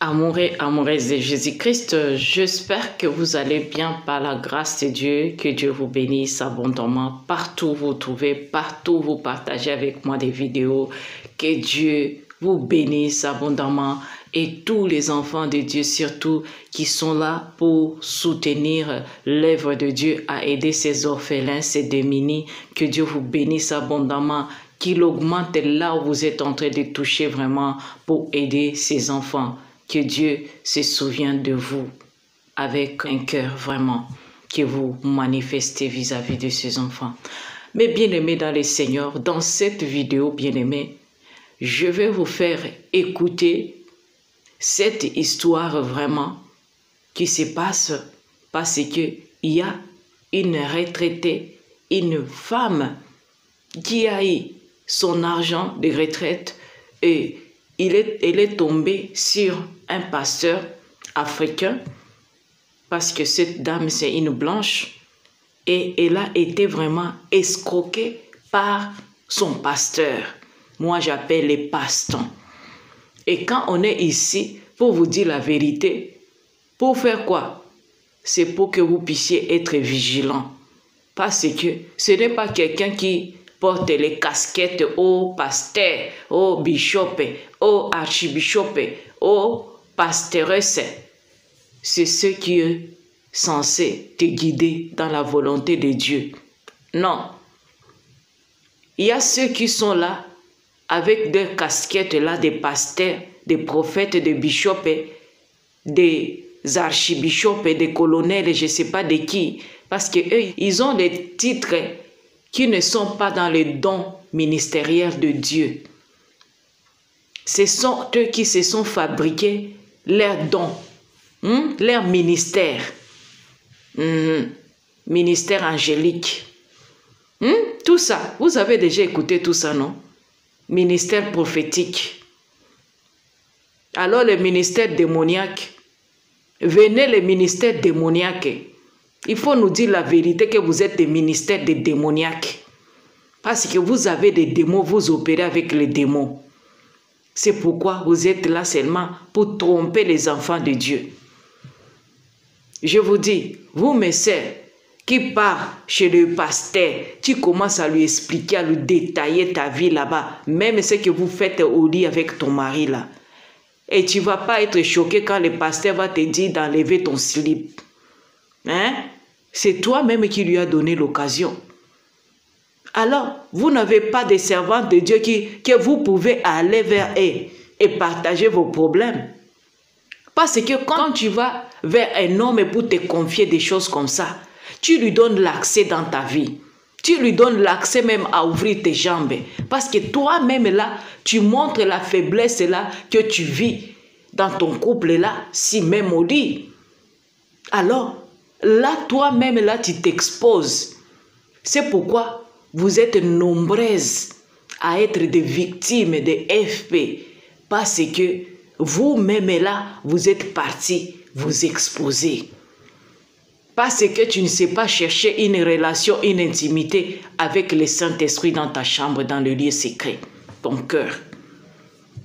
Amoureux, amoureuses de Jésus-Christ, j'espère que vous allez bien par la grâce de Dieu, que Dieu vous bénisse abondamment partout où vous trouvez, partout où vous partagez avec moi des vidéos, que Dieu vous bénisse abondamment et tous les enfants de Dieu surtout qui sont là pour soutenir l'œuvre de Dieu à aider ces orphelins, ces démunis, que Dieu vous bénisse abondamment, qu'il augmente là où vous êtes en train de toucher vraiment pour aider ces enfants. Que Dieu se souvienne de vous avec un cœur vraiment que vous manifestez vis-à-vis de ces enfants. Mais bien-aimés dans le Seigneur, dans cette vidéo, bien-aimés, je vais vous faire écouter cette histoire vraiment qui se passe parce que il y a une retraitée, une femme qui a eu son argent de retraite et elle est tombée sur un pasteur africain parce que cette dame c'est une blanche et elle a été vraiment escroquée par son pasteur. Moi j'appelle les pastons. Et quand on est ici pour vous dire la vérité, pour faire quoi? C'est pour que vous puissiez être vigilants. Parce que ce n'est pas quelqu'un qui porte les casquettes au pasteur, au bishop, au archibishop, au pasteuresse. C'est ce qui est censé te guider dans la volonté de Dieu. Non. Il y a ceux qui sont là avec des casquettes là, des pasteurs, des prophètes, des bishops, des archibishops, des colonels, je ne sais pas de qui. Parce qu'eux, ils ont des titres qui ne sont pas dans les dons ministériels de Dieu. Ce sont eux qui se sont fabriqués leurs dons, leur ministère. Ministère angélique. Tout ça, vous avez déjà écouté tout ça, non? Ministère prophétique. Alors le ministère démoniaque. Venez le ministère démoniaque. Il faut nous dire la vérité que vous êtes des ministères de démoniaques. Parce que vous avez des démons, vous opérez avec les démons. C'est pourquoi vous êtes là seulement pour tromper les enfants de Dieu. Je vous dis, vous mes sœurs, qui part chez le pasteur, tu commences à lui expliquer, à lui détailler ta vie là-bas, même ce que vous faites au lit avec ton mari là. Et tu ne vas pas être choqué quand le pasteur va te dire d'enlever ton slip. C'est toi-même qui lui as donné l'occasion. Alors, vous n'avez pas de servantes de Dieu que vous pouvez aller vers eux et partager vos problèmes. Parce que quand tu vas vers un homme pour te confier des choses comme ça, tu lui donnes l'accès dans ta vie. Tu lui donnes l'accès même à ouvrir tes jambes. Parce que toi-même là, tu montres la faiblesse là que tu vis dans ton couple là, si même au lit. Alors, là, toi-même, là, tu t'exposes. C'est pourquoi vous êtes nombreuses à être des victimes de FP. Parce que vous-même, là, vous êtes partis vous exposer. Parce que tu ne sais pas chercher une relation, une intimité avec le Saint-Esprit dans ta chambre, dans le lieu secret. Ton cœur.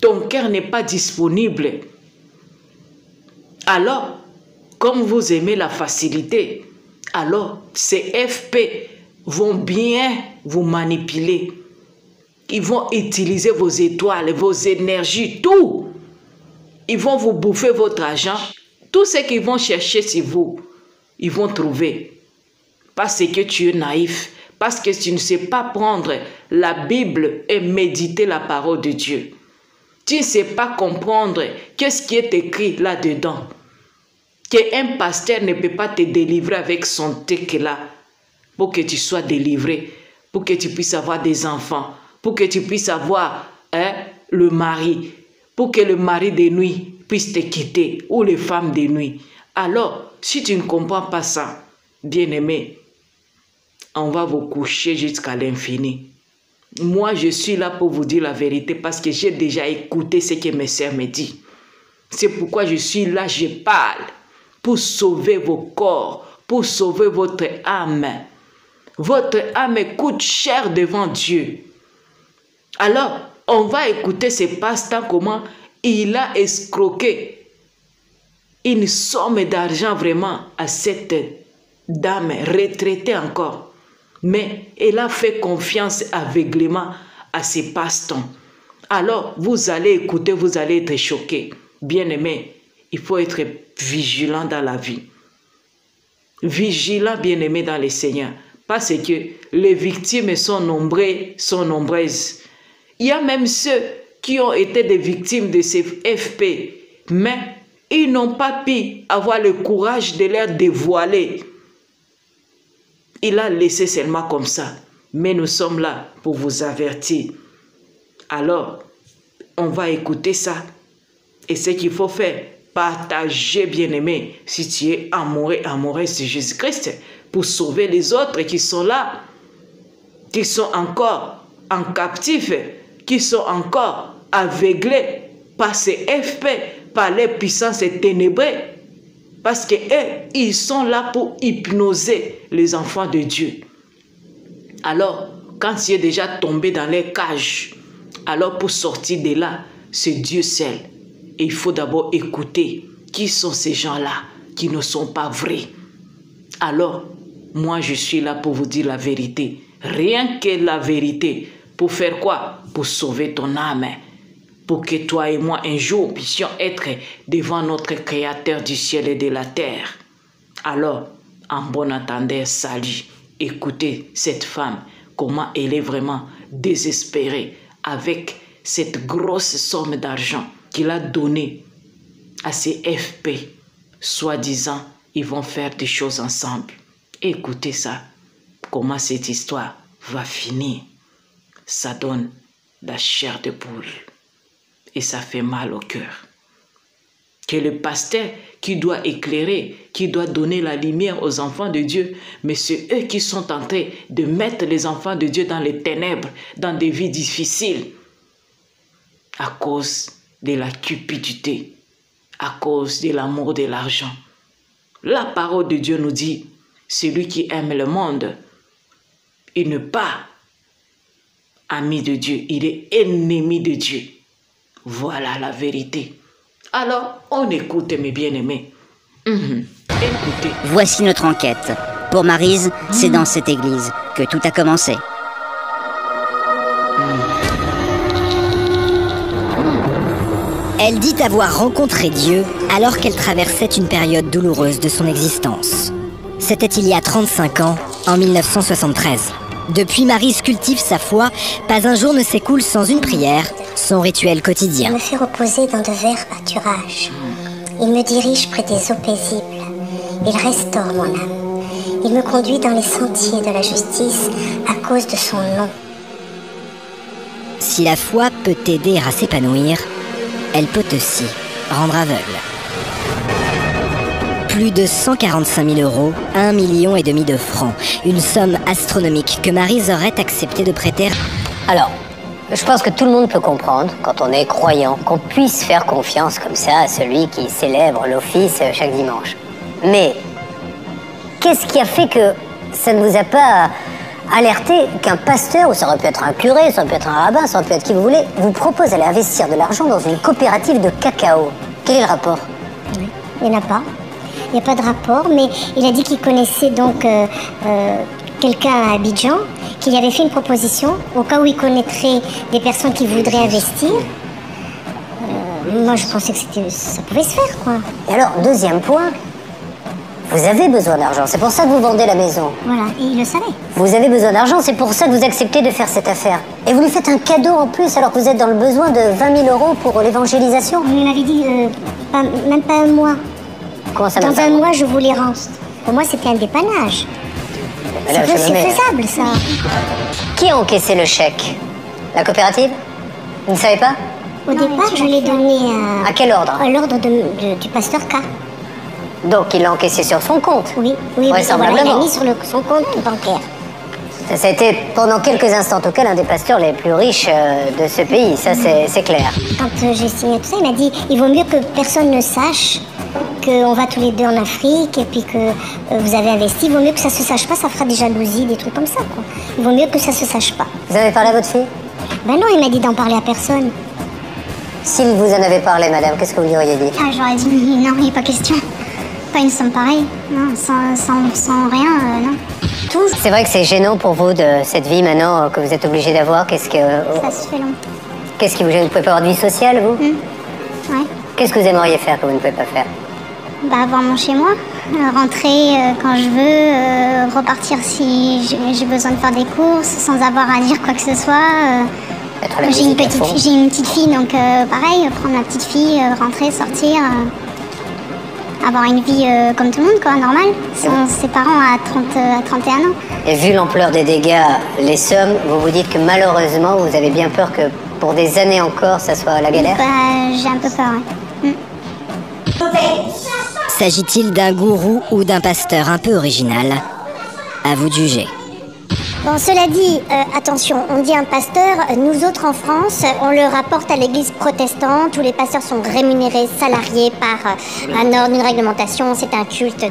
Ton cœur n'est pas disponible. Alors, comme vous aimez la facilité, alors ces FP vont bien vous manipuler. Ils vont utiliser vos étoiles, vos énergies, tout. Ils vont vous bouffer votre argent. Tout ce qu'ils vont chercher sur vous, ils vont trouver. Parce que tu es naïf, parce que tu ne sais pas prendre la Bible et méditer la parole de Dieu. Tu ne sais pas comprendre qu'est-ce qui est écrit là-dedans. Qu'un pasteur ne peut pas te délivrer avec son texte là pour que tu sois délivré, pour que tu puisses avoir des enfants, pour que tu puisses avoir le mari, pour que le mari de nuit puisse te quitter ou les femmes de nuit. Alors, si tu ne comprends pas ça, bien-aimé, on va vous coucher jusqu'à l'infini. Moi, je suis là pour vous dire la vérité parce que j'ai déjà écouté ce que mes sœurs me disent. C'est pourquoi je suis là, je parle. Pour sauver vos corps, pour sauver votre âme. Votre âme coûte cher devant Dieu. Alors, on va écouter ce pasteur comment il a escroqué une somme d'argent vraiment à cette dame retraitée encore. Mais elle a fait confiance aveuglément à ses passe-temps. Alors, vous allez écouter, vous allez être choqués. Bien-aimés, il faut être vigilant dans la vie. Vigilant, bien-aimés dans le Seigneur. Parce que les victimes sont nombreuses. Il y a même ceux qui ont été des victimes de ces FP. Mais ils n'ont pas pu avoir le courage de leur dévoiler. Il a laissé seulement comme ça. Mais nous sommes là pour vous avertir. Alors, on va écouter ça. Et ce qu'il faut faire, partager, bien-aimé, si tu es amoureux, amoureuse de Jésus-Christ, pour sauver les autres qui sont là, qui sont encore en captif, qui sont encore aveuglés par ces FP, par les puissances ténébreuses. Parce que eux, ils sont là pour hypnoser les enfants de Dieu. Alors, quand tu es déjà tombé dans les cages, alors pour sortir de là, c'est Dieu seul. Et il faut d'abord écouter qui sont ces gens-là qui ne sont pas vrais. Alors, moi je suis là pour vous dire la vérité. Rien que la vérité. Pour faire quoi? Pour sauver ton âme. Pour que toi et moi un jour puissions être devant notre Créateur du ciel et de la terre. Alors, en bon entendeur, salut. Écoutez cette femme, comment elle est vraiment désespérée avec cette grosse somme d'argent qu'il a donnée à ces FP. Soi-disant, ils vont faire des choses ensemble. Écoutez ça, comment cette histoire va finir. Ça donne la chair de poule. Et ça fait mal au cœur. Que le pasteur qui doit éclairer, qui doit donner la lumière aux enfants de Dieu, mais c'est eux qui sont en train de mettre les enfants de Dieu dans les ténèbres, dans des vies difficiles, à cause de la cupidité, à cause de l'amour de l'argent. La parole de Dieu nous dit, celui qui aime le monde, il n'est pas ami de Dieu, il est ennemi de Dieu. Voilà la vérité. Alors, on écoute, mes bien-aimés. Écoutez. Voici notre enquête. Pour Maryse, c'est dans cette église que tout a commencé. Elle dit avoir rencontré Dieu alors qu'elle traversait une période douloureuse de son existence. C'était il y a 35 ans, en 1973. Depuis, Maryse cultive sa foi. Pas un jour ne s'écoule sans une prière, son rituel quotidien. Je me fais reposer dans de verts pâturages. Il me dirige près des eaux paisibles. Il restaure mon âme. Il me conduit dans les sentiers de la justice à cause de son nom. Si la foi peut t'aider à s'épanouir, elle peut aussi rendre aveugle. Plus de 145 000 €, 1,5 million de francs. Une somme astronomique que Maryse aurait accepté de prêter. Alors, je pense que tout le monde peut comprendre, quand on est croyant, qu'on puisse faire confiance comme ça à celui qui célèbre l'office chaque dimanche. Mais, qu'est-ce qui a fait que ça ne vous a pas alerté qu'un pasteur, ou ça aurait pu être un curé, ça aurait pu être un rabbin, ça aurait pu être qui vous voulez, vous propose d'aller investir de l'argent dans une coopérative de cacao? Quel est le rapport? Oui, il n'y en a pas. Il n'y a pas de rapport, mais il a dit qu'il connaissait donc quelqu'un à Abidjan, qu'il avait fait une proposition au cas où il connaîtrait des personnes qui voudraient investir. Moi, je pensais que ça pouvait se faire, quoi. Et alors, deuxième point, vous avez besoin d'argent, c'est pour ça que vous vendez la maison. Voilà, et il le savait. Vous avez besoin d'argent, c'est pour ça que vous acceptez de faire cette affaire. Et vous lui faites un cadeau en plus, alors que vous êtes dans le besoin de 20 000 € pour l'évangélisation. Il m'avait dit même pas un mois. Comment ça, dans un mois, je vous les rends. Pour moi, c'était un dépannage. C'est faisable, ça. Qui a encaissé le chèque? La coopérative? Vous ne savez pas? Au départ, je l'ai donné à quel ordre? À l'ordre du pasteur K. Donc il l'a encaissé sur son compte? Oui, voilà, il l'a mis sur son compte bancaire. Ça a été pendant quelques instants, en tout cas, l'un des pasteurs les plus riches de ce pays, ça c'est clair. Quand j'ai signé tout ça, il m'a dit il vaut mieux que personne ne sache qu'on va tous les deux en Afrique et puis que vous avez investi. Il vaut mieux que ça se sache pas, ça fera des jalousies, des trucs comme ça, quoi. Il vaut mieux que ça se sache pas. Vous avez parlé à votre fille? Ben non, il m'a dit d'en parler à personne. S'il vous en avait parlé, madame, qu'est-ce que vous lui auriez dit? Ah, j'aurais dit non, il n'est pas question. Pas une somme pareille. Non, sans rien, non. Tout. C'est vrai que c'est gênant pour vous de cette vie maintenant que vous êtes obligé d'avoir. Qu'est-ce que... Ça se fait long. Qu'est-ce qui vous gêne? Vous pouvez pas avoir de vie sociale, vous? Ouais. Qu'est-ce que vous aimeriez faire que vous ne pouvez pas faire? Bah, avoir mon chez moi, rentrer quand je veux, repartir si j'ai besoin de faire des courses sans avoir à dire quoi que ce soit. J'ai une petite fille, donc pareil, prendre ma petite fille, rentrer, sortir, avoir une vie comme tout le monde, quoi, normal, sans ses parents à 31 ans. Et vu l'ampleur des dégâts, les sommes, vous vous dites que malheureusement, vous avez bien peur que pour des années encore, ça soit la galère? Bah, j'ai un peu peur, ouais. S'agit-il d'un gourou ou d'un pasteur un peu original? À vous de juger. Bon, cela dit, attention, on dit un pasteur, nous autres en France, on le rapporte à l'église protestante où les pasteurs sont rémunérés, salariés par un ordre, une réglementation, c'est un culte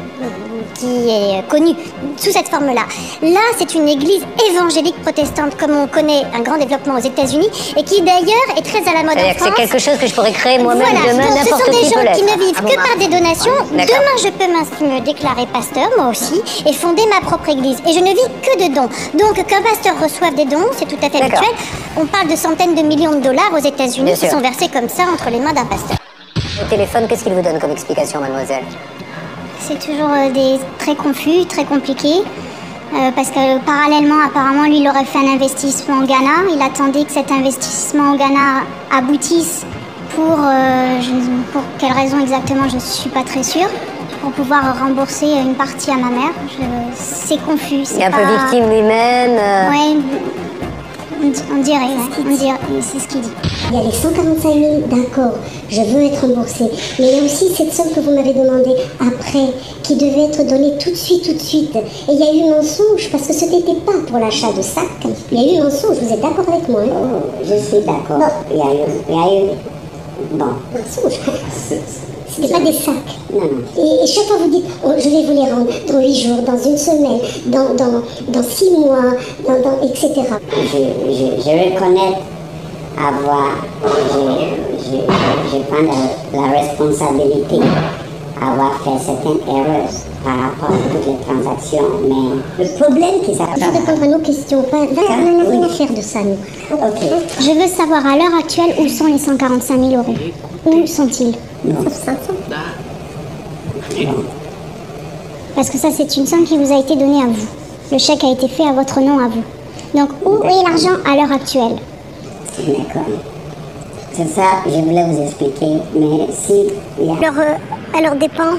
qui est connu sous cette forme-là. Là, c'est une église évangélique protestante, comme on connaît un grand développement aux États-Unis et qui d'ailleurs est très à la mode en France. C'est quelque chose que je pourrais créer moi-même demain, n'importe qui peut. Ce sont des gens qui ne vivent que bah, par des donations. Demain, je peux me déclarer pasteur, moi aussi, et fonder ma propre église. Et je ne vis que de dons. Donc, qu'un pasteur reçoive des dons, c'est tout à fait habituel. On parle de centaines de millions de dollars aux États-Unis qui sont versés comme ça entre les mains d'un pasteur. Au téléphone, qu'est-ce qu'il vous donne comme explication, mademoiselle? C'est toujours très confus, très compliqué. Parce que parallèlement, apparemment, lui, il aurait fait un investissement au Ghana. Il attendait que cet investissement au Ghana aboutisse pour quelle raison exactement, je ne suis pas très sûre. Pour pouvoir rembourser une partie à ma mère. C'est confus. Il est un peu victime lui-même. Oui, on dirait, c'est ce qu'il dit. Il y a les 145 000, d'accord, je veux être remboursée. Mais il y a aussi cette somme que vous m'avez demandée après, qui devait être donnée tout de suite. Et il y a eu mensonge, parce que ce n'était pas pour l'achat de sacs. Il y a eu mensonge, vous êtes d'accord avec moi? Oh, je suis d'accord. Il y a eu... Bon. Mensonge. C'était pas des sacs. Non. Et chaque fois vous dites, oh, je vais vous les rendre dans 8 jours, dans une semaine, dans 6 mois, etc. Je reconnais je prends la responsabilité d'avoir fait certaines erreurs par rapport à toutes les transactions, mais le problème qui s'appelle... Je vais répondre à nos questions, on n'a rien à faire de ça, nous. Ok. Je veux savoir à l'heure actuelle où sont les 145 000 euros. Où sont-ils? Parce que ça, c'est une somme qui vous a été donnée à vous. Le chèque a été fait à votre nom à vous. Donc, où est l'argent à l'heure actuelle? D'accord. C'est ça que je voulais vous expliquer, mais si... Alors, à leurs dépens,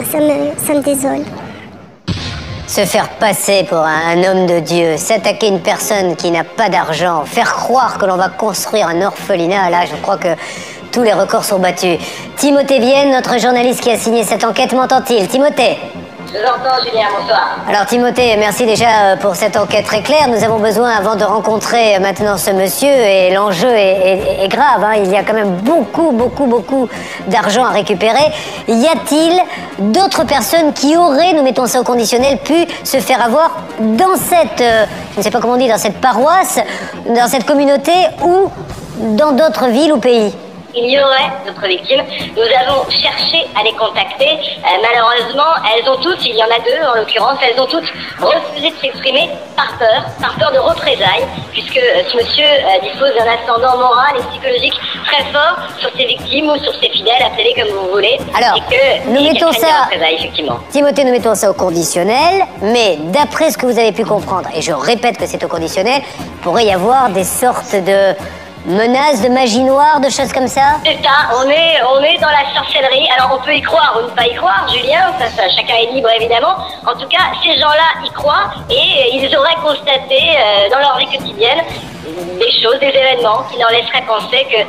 ça me désole. Se faire passer pour un homme de Dieu, s'attaquer une personne qui n'a pas d'argent, faire croire que l'on va construire un orphelinat, là, je crois que tous les records sont battus. Timothée Vienne, notre journaliste qui a signé cette enquête, m'entend-il? Timothée? Je vous entends, Julien, bonsoir. Alors Timothée, merci déjà pour cette enquête très claire. Nous avons besoin, avant de rencontrer maintenant ce monsieur, et l'enjeu est grave, hein. Il y a quand même beaucoup d'argent à récupérer. Y a-t-il d'autres personnes qui auraient, nous mettons ça au conditionnel, pu se faire avoir dans cette, je ne sais pas comment on dit, dans cette paroisse, dans cette communauté ou dans d'autres villes ou pays? Il y aurait d'autres victimes. Nous avons cherché à les contacter. Malheureusement, elles ont toutes, il y en a deux en l'occurrence, elles ont toutes refusé de s'exprimer par peur de représailles, puisque ce monsieur dispose d'un ascendant moral et psychologique très fort sur ses victimes ou sur ses fidèles, appelez-les comme vous voulez. Alors, et que nous mettons ça, effectivement. Timothée, nous mettons ça au conditionnel, mais d'après ce que vous avez pu comprendre, et je répète que c'est au conditionnel, il pourrait y avoir des sortes de menaces, de magie noire, de choses comme ça? C'est ça, on est dans la sorcellerie. Alors on peut y croire ou ne pas y croire, Julien, ça chacun est libre évidemment. En tout cas, ces gens-là y croient et ils auraient constaté dans leur vie quotidienne des choses, des événements qui leur laisseraient penser que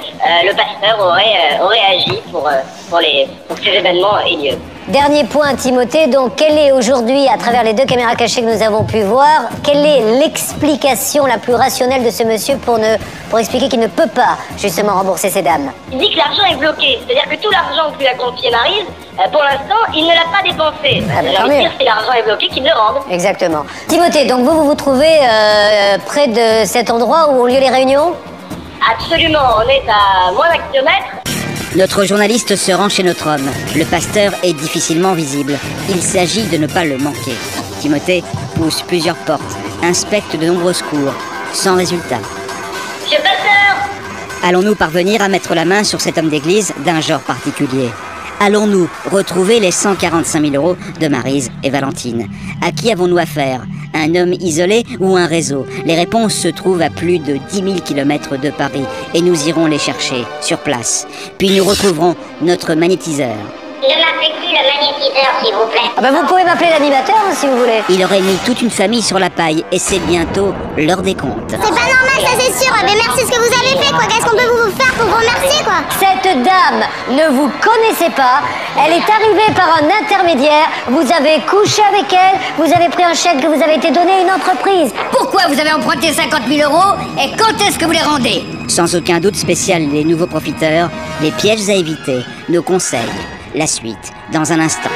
le pasteur aurait agi pour que ces événements aient lieu. Dernier point, Timothée, donc quelle est aujourd'hui, à travers les 2 caméras cachées que nous avons pu voir, quelle est l'explication la plus rationnelle de ce monsieur pour expliquer qu'il ne peut pas justement rembourser ces dames? Il dit que l'argent est bloqué, c'est-à-dire que tout l'argent que lui a confié Maryse, pour l'instant, il ne l'a pas dépensé. J'ai envie de dire, si l'argent est bloqué, qu'il le rende. Exactement. Timothée, donc vous trouvez près de cet endroit où ont lieu les réunions? Absolument, on est à moins d'un kilomètre. Notre journaliste se rend chez notre homme. Le pasteur est difficilement visible. Il s'agit de ne pas le manquer. Timothée pousse plusieurs portes, inspecte de nombreuses cours, sans résultat. Monsieur le pasteur! Allons-nous parvenir à mettre la main sur cet homme d'église d'un genre particulier? Allons-nous retrouver les 145 000 € de Maryse et Valentine? À qui avons-nous affaire? Un homme isolé ou un réseau? Les réponses se trouvent à plus de 10 000 km de Paris et nous irons les chercher sur place. Puis nous retrouverons notre magnétiseur. Ne m'appelez plus le magnétiseur, s'il vous plaît. Ah bah vous pouvez m'appeler l'animateur hein, si vous voulez. Il aurait mis toute une famille sur la paille et c'est bientôt l'heure des comptes. C'est pas normal, ça c'est sûr. Mais merci ce que vous avez fait, quoi. Qu'est-ce qu'on peut vous faire pour vous remercier, quoi? Cette dame ne vous connaissait pas, elle est arrivée par un intermédiaire, vous avez couché avec elle, vous avez pris un chèque que vous avez été donné à une entreprise. Pourquoi vous avez emprunté 50 000 € et quand est-ce que vous les rendez? Sans aucun doute spécial, les nouveaux profiteurs, les pièges à éviter, nos conseils. La suite, dans un instant.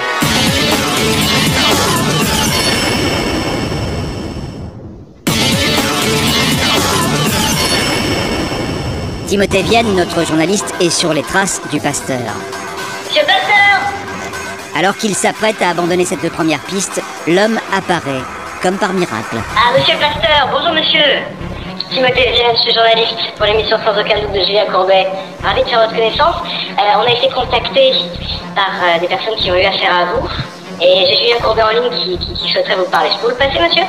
Timothée Vienne, notre journaliste, est sur les traces du pasteur. Monsieur le pasteur! Alors qu'il s'apprête à abandonner cette première piste, l'homme apparaît, comme par miracle. Ah, monsieur le pasteur, bonjour monsieur. Timothée Vienne, je suis journaliste pour l'émission Sans aucun doute de Julien Courbet. Ravi de faire votre connaissance. On a été contacté par des personnes qui ont eu affaire à vous. Et j'ai Julien Courbet en ligne qui souhaiterait vous parler. Je peux vous le passer, monsieur?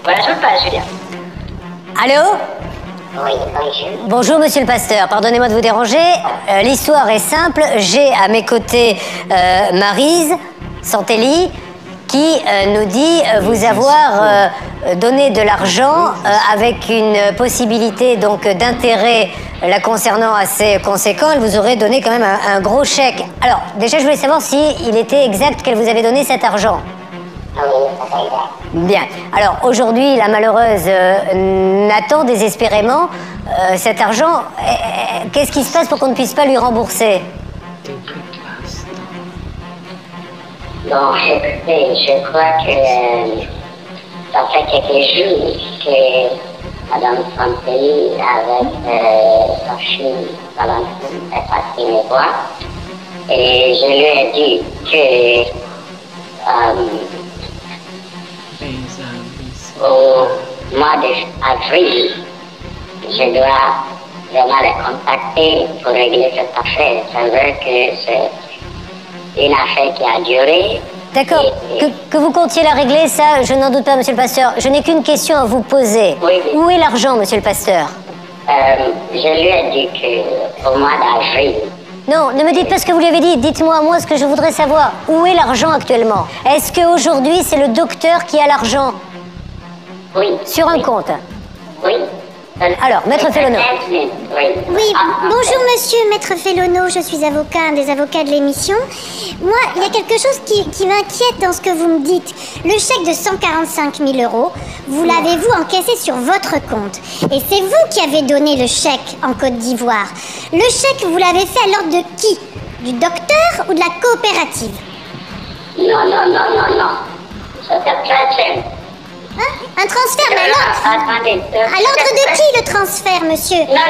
Voilà, je vous le passe, Julien. Allô? Oui, bonjour. Bonjour monsieur le pasteur, pardonnez-moi de vous déranger. L'histoire est simple, j'ai à mes côtés Maryse Santelli qui nous dit vous avoir donné de l'argent avec une possibilité donc d'intérêt la concernant assez conséquent. Elle vous aurait donné quand même un gros chèque. Alors déjà je voulais savoir si il était exact qu'elle vous avait donné cet argent. Ah oui, ça va bien. Bien. Alors aujourd'hui, la malheureuse n'attend désespérément cet argent. Qu'est-ce qui se passe pour qu'on ne puisse pas lui rembourser? Bon, écoutez, je crois que ça fait quelques jours que Madame Santelli avec sa fille Valentine est partie me voir. Et je lui ai dit que au mois d'avril, je dois vraiment les contacter pour régler cette affaire. C'est vrai que c'est une affaire qui a duré. D'accord. Que vous comptiez la régler, ça, je n'en doute pas, monsieur le pasteur. Je n'ai qu'une question à vous poser. Oui. Où est l'argent, monsieur le pasteur? Je lui ai dit qu'au mois d'avril. Non, ne me dites pas ce que vous lui avez dit. Dites-moi, moi, ce que je voudrais savoir. Où est l'argent actuellement? Est-ce qu'aujourd'hui, c'est le docteur qui a l'argent? Oui. Sur un compte? Oui. Alors, Maître Fellono. Oui. Oui, bonjour monsieur Maître Fellono, je suis avocat, un des avocats de l'émission. Moi, il y a quelque chose qui m'inquiète dans ce que vous me dites. Le chèque de 145 000 €, vous l'avez-vous encaissé sur votre compte? Et c'est vous qui avez donné le chèque en Côte d'Ivoire. Le chèque, vous l'avez fait à l'ordre de qui? Du docteur ou de la coopérative? Non. C'était très simple. Hein? Un transfert, mais Attendez. à l'ordre de qui le transfert, monsieur? Non.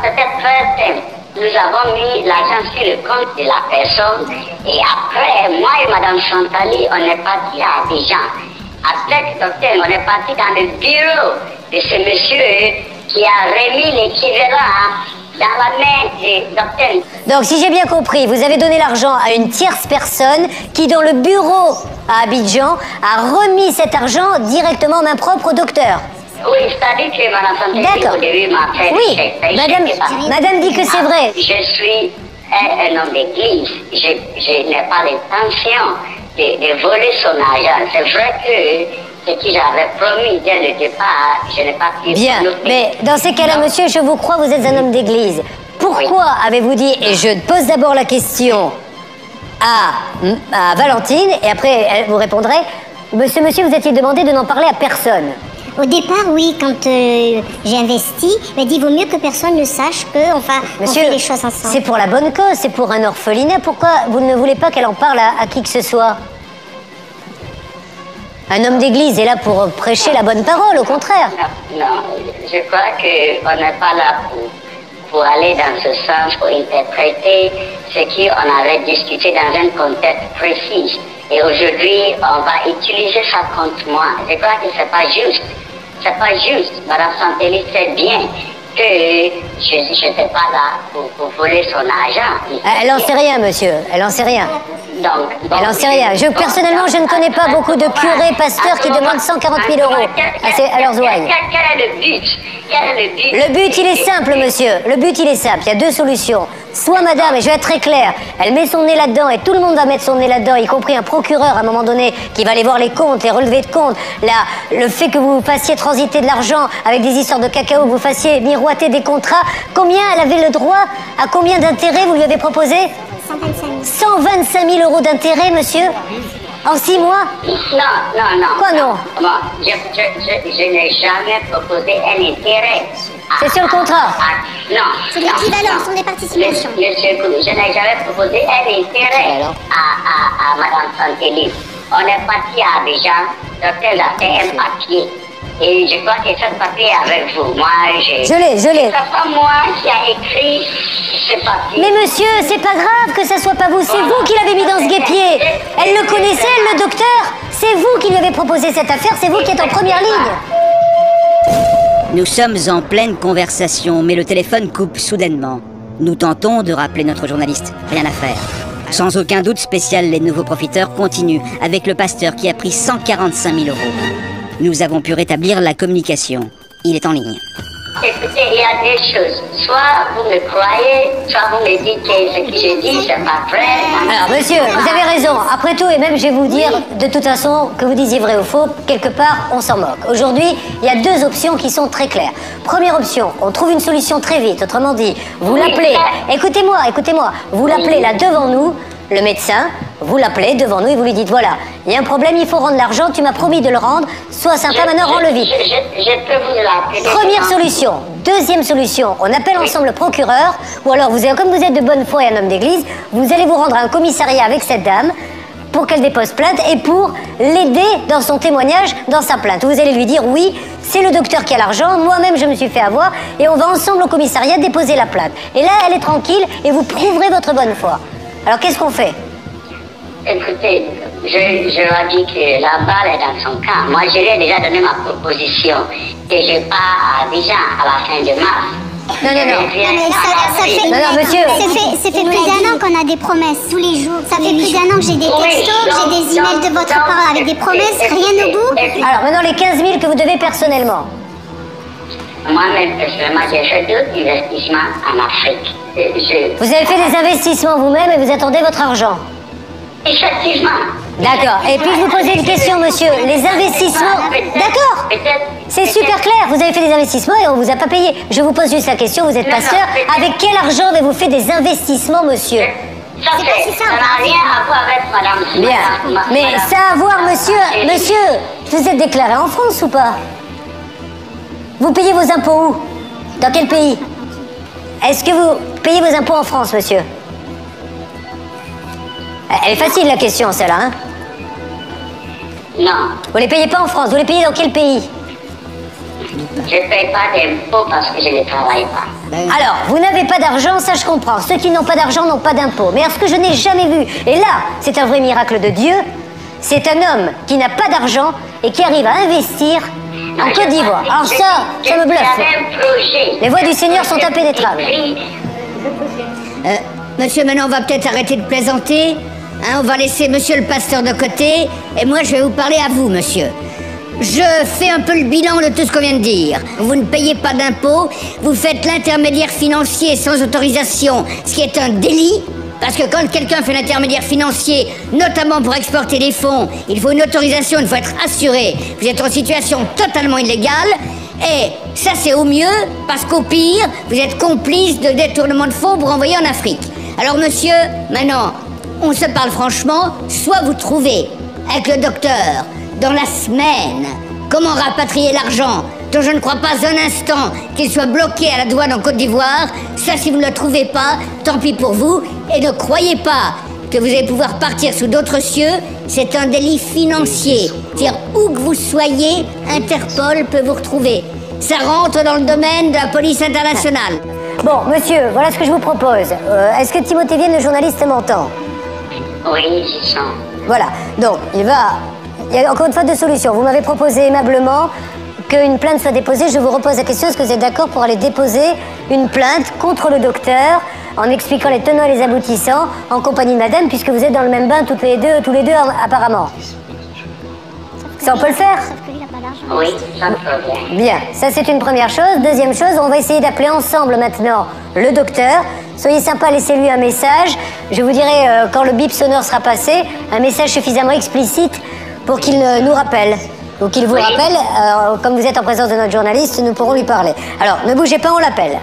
C'était très simple. Nous avons mis l'argent sur le compte de la personne et après, moi et Madame Santelli, on est parti à Abidjan. Après le docteur, on est parti dans le bureau de ce monsieur qui a remis l'équivalent dans la main du docteur. Donc, si j'ai bien compris, vous avez donné l'argent à une tierce personne qui, dans le bureau à Abidjan, a remis cet argent directement en main propre au docteur. Oui, c'est-à-dire que Madame Santelli, D'accord. au début, m'a fait Oui, le madame dit que c'est vrai. Je suis un homme d'église. Je n'ai pas l'intention de voler son argent. C'est vrai que ce que j'avais promis dès le départ, je n'ai pas pu. Bien, mais dans ces cas-là, monsieur, je vous crois, vous êtes un homme d'église. Pourquoi avez-vous dit, et je pose d'abord la question à Valentine, et après vous répondrez, monsieur, vous a-t-il demandé de n'en parler à personne? Au départ, oui, quand j'ai investi, il m'a dit vaut mieux que personne ne sache qu'on fait les choses ensemble. C'est pour la bonne cause, c'est pour un orphelinat. Pourquoi vous ne voulez pas qu'elle en parle à qui que ce soit? Un homme d'église est là pour prêcher la bonne parole, au contraire. Non, je crois qu'on n'est pas là pour aller dans ce sens, pour interpréter ce qu'on avait discuté dans un contexte précis. Et aujourd'hui, on va utiliser ça contre moi. Je crois que c'est pas juste. C'est pas juste. Madame Santelli sait bien que je n'étais pas là pour voler son argent. Elle n'en sait rien, monsieur. Elle n'en sait rien. Donc, elle n'en sait rien. Personnellement, je ne connais pas beaucoup de curés, pasteurs qui demandent 140 000 euros à leurs ouailles. Quel est le but? Le but, il est simple, monsieur. Le but, il est simple. Il y a deux solutions. Soit madame, et je vais être très clair, elle met son nez là-dedans et tout le monde va mettre son nez là-dedans, y compris un procureur à un moment donné qui va aller voir les comptes, les relevés de comptes, le fait que vous fassiez transiter de l'argent avec des histoires de cacao, que vous fassiez miroiter des contrats. Combien elle avait le droit? À combien d'intérêts vous lui avez proposé? 125 000 euros d'intérêt, monsieur? En 6 mois? Non. Quoi non? Moi, je n'ai jamais proposé un intérêt. C'est sur le contrat? Non. C'est l'équivalent, ce sont des participations. Monsieur Gou, je n'ai jamais proposé un intérêt à Madame Santelli. On est parti à Abidjan, docteur a fait un papier. Et je crois que ce papier est avec vous. Moi, je l'ai. C'est pas moi qui a écrit ce papier. Mais monsieur, c'est pas grave que ça soit pas vous. C'est vous qui l'avez mis dans ce guêpier. Elle le connaissait, elle, le docteur. C'est vous qui lui avez proposé cette affaire. C'est vous qui êtes en première ligne. Nous sommes en pleine conversation, mais le téléphone coupe soudainement. Nous tentons de rappeler notre journaliste. Rien à faire. Sans aucun doute, Spécial Les Nouveaux Profiteurs continue avec le pasteur qui a pris 145 000 euros. Nous avons pu rétablir la communication. Il est en ligne. Écoutez, il y a deux choses. Soit vous me croyez, soit vous me dites que ce que je dis, c'est pas vrai. Alors, monsieur, vous avez raison. Après tout, et même je vais vous dire, de toute façon, que vous disiez vrai ou faux, quelque part, on s'en moque. Aujourd'hui, il y a deux options qui sont très claires. Première option, on trouve une solution très vite. Autrement dit, vous l'appelez... Écoutez-moi. Vous l'appelez là devant nous, le médecin, vous l'appelez devant nous et vous lui dites, voilà, il y a un problème, il faut rendre l'argent, tu m'as promis de le rendre, sois sympa, maintenant rends-le vite. Je peux vous l'appeler. Première solution. Deuxième solution, on appelle ensemble le procureur, ou alors, comme vous êtes de bonne foi et un homme d'église, vous allez vous rendre à un commissariat avec cette dame pour qu'elle dépose plainte et pour l'aider dans son témoignage, dans sa plainte. Vous allez lui dire, oui, c'est le docteur qui a l'argent, moi-même je me suis fait avoir, et on va ensemble au commissariat déposer la plainte. Et là, elle est tranquille et vous prouverez votre bonne foi. Alors, qu'est-ce qu'on fait? Écoutez, je leur dis que la balle est dans son camp. Moi, je lui ai déjà donné ma proposition que je pars à Abidjan à la fin de mars. Non. Non, monsieur. Ça fait plus d'un an qu'on a des promesses tous les jours. Ça fait plus d'un an que j'ai des textos, que j'ai des emails de votre part avec des promesses, rien au bout. Alors maintenant, les 15 000 que vous devez personnellement. Moi-même, personnellement, j'ai fait 2 investissements en Afrique. Vous avez fait des investissements vous-même et vous attendez votre argent? Effectivement. D'accord. Et puis je vous posais une question, monsieur. Les investissements... D'accord. C'est super clair. Vous avez fait des investissements et on vous a pas payé. Je vous pose juste la question, vous êtes pasteur. Avec quel argent avez-vous fait des investissements, monsieur? Ça n'a rien à voir avec madame. Bien. Mais ça a à voir, monsieur, vous êtes déclaré en France ou pas? Vous payez vos impôts où? Dans quel pays? Est-ce que vous payez vos impôts en France, monsieur? Elle est facile la question, celle-là, hein? Non. Vous les payez pas en France, vous les payez dans quel pays? Je ne paye pas d'impôts parce que je ne travaille pas. Alors, vous n'avez pas d'argent, ça je comprends. Ceux qui n'ont pas d'argent n'ont pas d'impôts. Mais alors, ce que je n'ai jamais vu, et là, c'est un vrai miracle de Dieu, c'est un homme qui n'a pas d'argent et qui arrive à investir en Côte d'Ivoire. Alors ça me bluffe. Les voies du Seigneur sont impénétrables. Monsieur, maintenant on va peut-être arrêter de plaisanter. Hein, on va laisser monsieur le pasteur de côté. Et moi je vais vous parler à vous, monsieur. Je fais un peu le bilan de tout ce qu'on vient de dire. Vous ne payez pas d'impôts, vous faites l'intermédiaire financier sans autorisation, ce qui est un délit. Parce que quand quelqu'un fait l'intermédiaire financier, notamment pour exporter des fonds, il faut une autorisation, il faut être assuré. Vous êtes en situation totalement illégale. Et ça c'est au mieux, parce qu'au pire, vous êtes complice de détournement de fonds pour envoyer en Afrique. Alors monsieur, maintenant, on se parle franchement, soit vous trouvez, avec le docteur, dans la semaine, comment rapatrier l'argent, dont je ne crois pas un instant qu'il soit bloqué à la douane en Côte d'Ivoire. Ça, si vous ne le trouvez pas, tant pis pour vous. Et ne croyez pas que vous allez pouvoir partir sous d'autres cieux, c'est un délit financier. C'est-à-dire, où que vous soyez, Interpol peut vous retrouver. Ça rentre dans le domaine de la police internationale. Bon, monsieur, voilà ce que je vous propose. Est-ce que Timothée Vienne, le journaliste, m'entend? Oui, j'y sens. Voilà, donc il y a encore une fois deux solutions. Vous m'avez proposé aimablement qu'une plainte soit déposée. Je vous repose la question, est-ce que vous êtes d'accord pour aller déposer une plainte contre le docteur en expliquant les tenants et les aboutissants en compagnie de madame, puisque vous êtes dans le même bain tous les deux apparemment. Ça, on peut le faire? Oui, sans problème. Bien, ça c'est une première chose. Deuxième chose, on va essayer d'appeler ensemble maintenant le docteur. Soyez sympa, laissez-lui un message. Je vous dirai quand le bip sonore sera passé, un message suffisamment explicite pour qu'il nous rappelle. Ou qu'il vous rappelle, comme vous êtes en présence de notre journaliste, nous pourrons lui parler. Alors, ne bougez pas, on l'appelle.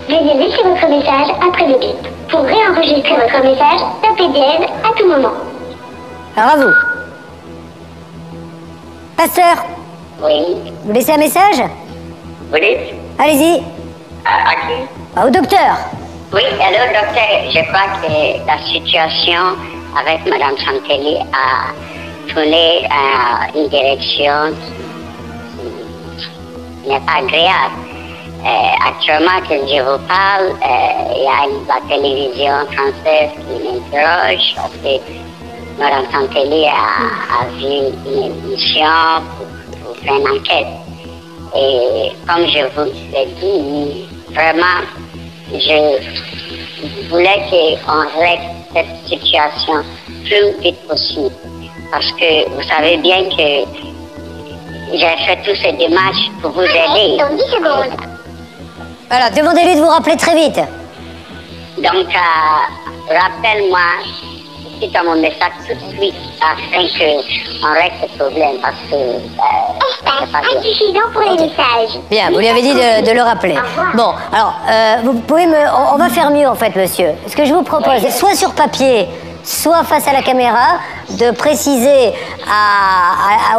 Veuillez laisser votre message après le bip. Pour réenregistrer votre message, tapez dièse à tout moment. Alors à vous. Pasteur, Oui. vous laissez un message? Vous dites? Allez-y. À qui? Au docteur. Oui, alors docteur, je crois que la situation avec Madame Santelli a tourné à une direction qui n'est pas agréable. Actuellement que je vous parle, il y a la télévision française qui m'interroge parce que Madame Santelli a vu une émission pour faire une enquête. Et comme je vous l'ai dit, vraiment, je voulais qu'on règle cette situation plus vite possible. Parce que vous savez bien que j'ai fait tous ces démarches pour vous aider. Dans 10 secondes. Voilà, demandez-lui de vous rappeler très vite. Donc, rappelle-moi si tu as mon message tout de suite afin qu'on règle ce problème parce que c'est pas bien. Insuffisant pour les messages. Bien, vous lui avez dit de le rappeler. Bon, alors, vous pouvez on va faire mieux en fait, monsieur. Ce que je vous propose, soit sur papier, soit face à la caméra, de préciser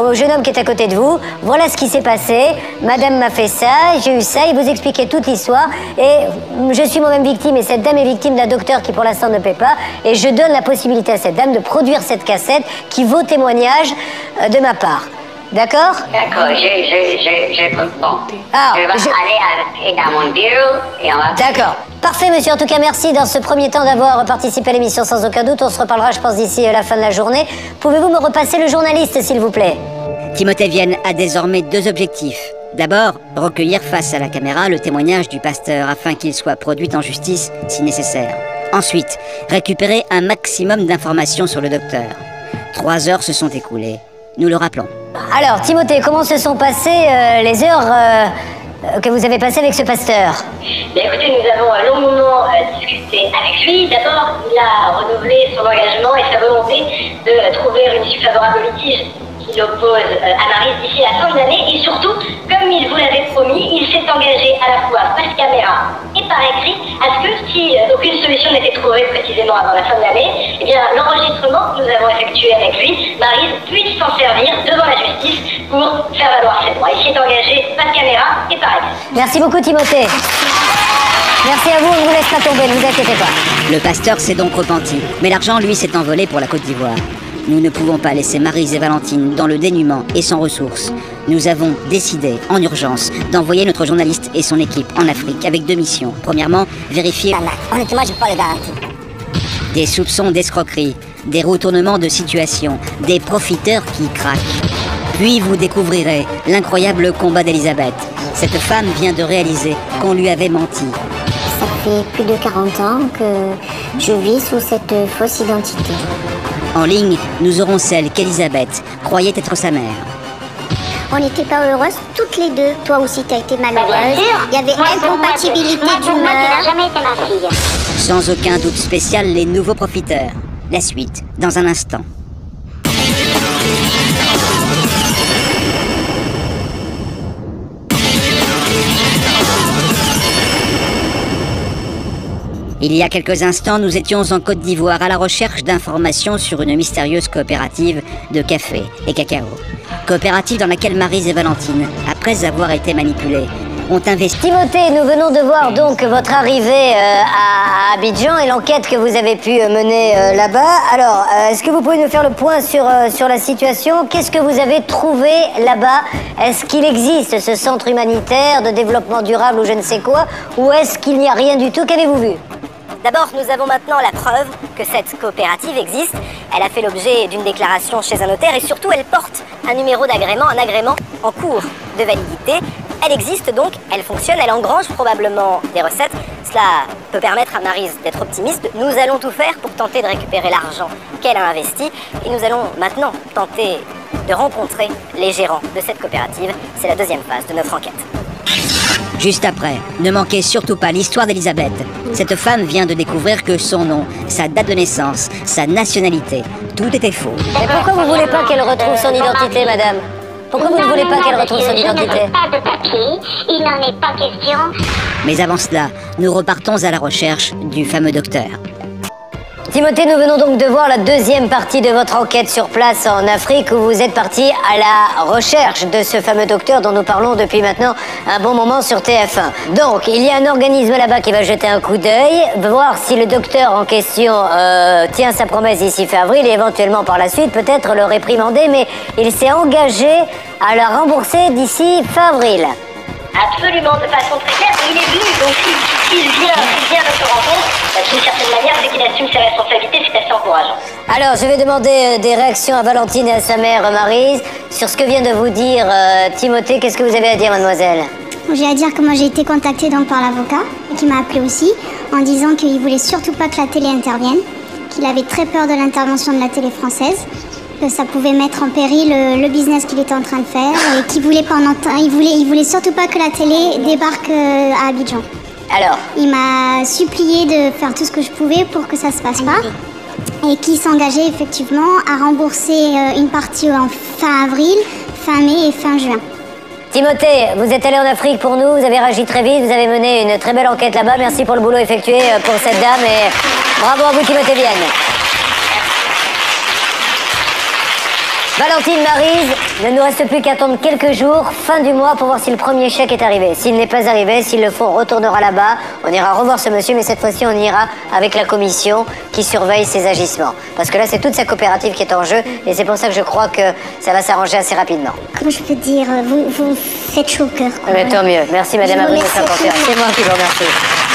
au jeune homme qui est à côté de vous, voilà ce qui s'est passé, madame m'a fait ça, j'ai eu ça, et vous expliquez toute l'histoire, et je suis moi-même victime, et cette dame est victime d'un docteur qui pour l'instant ne paie pas, et je donne la possibilité à cette dame de produire cette cassette qui vaut témoignage de ma part. D'accord? D'accord, je comprends. Ah, je vais aller dans mon bureau et on va... D'accord. Parfait, monsieur. En tout cas, merci dans ce premier temps d'avoir participé à l'émission sans aucun doute. On se reparlera, je pense, d'ici la fin de la journée. Pouvez-vous me repasser le journaliste, s'il vous plaît? Timothée Vienne a désormais deux objectifs. D'abord, recueillir face à la caméra le témoignage du pasteur afin qu'il soit produit en justice si nécessaire. Ensuite, récupérer un maximum d'informations sur le docteur. 3 heures se sont écoulées. Nous le rappelons. Alors, Timothée, comment se sont passées les heures que vous avez passées avec ce pasteur? Bien, écoutez, nous avons longuement discuté avec lui. D'abord, il a renouvelé son engagement et sa volonté de trouver une issue favorable au litige qui l'oppose à Maryse d'ici la fin de l'année. Et surtout, comme il vous l'avait promis, il s'est engagé à la fois face caméra et par écrit à ce que, si aucune solution n'était trouvée précisément avant la fin de l'année, eh bien, l'enregistrement que nous avons effectué avec lui, Maryse puisse s'en servir devant la justice pour faire valoir ses droits. Il s'est engagé face caméra et par écrit. Merci beaucoup, Timothée. Merci à vous, on ne vous laisse pas tomber, ne vous inquiétez pas. Le pasteur s'est donc repenti, mais l'argent, lui, s'est envolé pour la Côte d'Ivoire. Nous ne pouvons pas laisser Maryse et Valentine dans le dénuement et sans ressources. Nous avons décidé, en urgence, d'envoyer notre journaliste et son équipe en Afrique avec 2 missions. Premièrement, vérifier Honnêtement, je pas le garantie. des soupçons d'escroquerie, des retournements de situation, des profiteurs qui craquent. Puis vous découvrirez l'incroyable combat d'Elisabeth. Cette femme vient de réaliser qu'on lui avait menti. Ça fait plus de 40 ans que je vis sous cette fausse identité. En ligne, nous aurons celle qu'Elisabeth croyait être sa mère. On n'était pas heureuses toutes les deux. Toi aussi, t'as été malheureuse. Il y avait incompatibilité d'humeur. jamais été ma fille. Sans aucun doute spécial, les nouveaux profiteurs. La suite, dans un instant. Il y a quelques instants, nous étions en Côte d'Ivoire à la recherche d'informations sur une mystérieuse coopérative de café et cacao. Coopérative dans laquelle Maryse et Valentine, après avoir été manipulées, ont investi... Timothée, nous venons de voir donc votre arrivée à Abidjan et l'enquête que vous avez pu mener là-bas. Alors, est-ce que vous pouvez nous faire le point sur la situation? Qu'est-ce que vous avez trouvé là-bas? Est-ce qu'il existe ce centre humanitaire de développement durable ou je ne sais quoi? Ou est-ce qu'il n'y a rien du tout? Qu'avez-vous vu? D'abord, nous avons maintenant la preuve que cette coopérative existe. Elle a fait l'objet d'une déclaration chez un notaire et surtout, elle porte un numéro d'agrément, un agrément en cours de validité. Elle existe donc, elle fonctionne, elle engrange probablement des recettes. Cela peut permettre à Maryse d'être optimiste. Nous allons tout faire pour tenter de récupérer l'argent qu'elle a investi. Et nous allons maintenant tenter de rencontrer les gérants de cette coopérative. C'est la deuxième phase de notre enquête. Juste après, ne manquez surtout pas l'histoire d'Elisabeth. Cette femme vient de découvrir que son nom, sa date de naissance, sa nationalité, tout était faux. Et pourquoi vous ne voulez pas qu'elle retrouve son identité, madame? Pourquoi vous ne voulez pas qu'elle retrouve son identité? Je ne veux pas de papier, il n'en est pas question. Mais avant cela, nous repartons à la recherche du fameux docteur. Timothée, nous venons donc de voir la deuxième partie de votre enquête sur place en Afrique où vous êtes parti à la recherche de ce fameux docteur dont nous parlons depuis maintenant un bon moment sur TF1. Donc, il y a un organisme là-bas qui va jeter un coup d'œil, voir si le docteur en question tient sa promesse d'ici fin avril et éventuellement par la suite peut-être le réprimander, mais il s'est engagé à la rembourser d'ici fin avril. Absolument, de façon très claire. Il est venu, donc s'il vient à notre rencontre, d'une certaine manière, c'est qu'il assume ses responsabilités, c'est assez encourageant. Alors, je vais demander des réactions à Valentine et à sa mère, Maryse, sur ce que vient de vous dire Timothée. Qu'est-ce que vous avez à dire, mademoiselle? J'ai à dire que moi j'ai été contactée donc par l'avocat, qui m'a appelé aussi, en disant qu'il voulait surtout pas que la télé intervienne, qu'il avait très peur de l'intervention de la télé française, que ça pouvait mettre en péril le business qu'il était en train de faire et qu'il voulait il voulait surtout pas que la télé débarque à Abidjan. Alors, il m'a supplié de faire tout ce que je pouvais pour que ça se passe pas et qu'il s'engageait effectivement à rembourser une partie en fin avril, fin mai et fin juin. Timothée, vous êtes allé en Afrique pour nous, vous avez réagi très vite, vous avez mené une très belle enquête là-bas. Merci pour le boulot effectué pour cette dame et bravo à vous, Timothée Vienne. Valentine, Maryse, il ne nous reste plus qu'à attendre quelques jours, fin du mois, pour voir si le premier chèque est arrivé. S'il n'est pas arrivé, s'il le faut, on retournera là-bas. On ira revoir ce monsieur, mais cette fois-ci, on ira avec la commission qui surveille ses agissements. Parce que là, c'est toute sa coopérative qui est en jeu, et c'est pour ça que je crois que ça va s'arranger assez rapidement. Comment je peux dire, vous faites chaud au cœur. Mais tant mieux. Merci, madame Abril de Saint-Panthère. C'est moi qui vous remercie.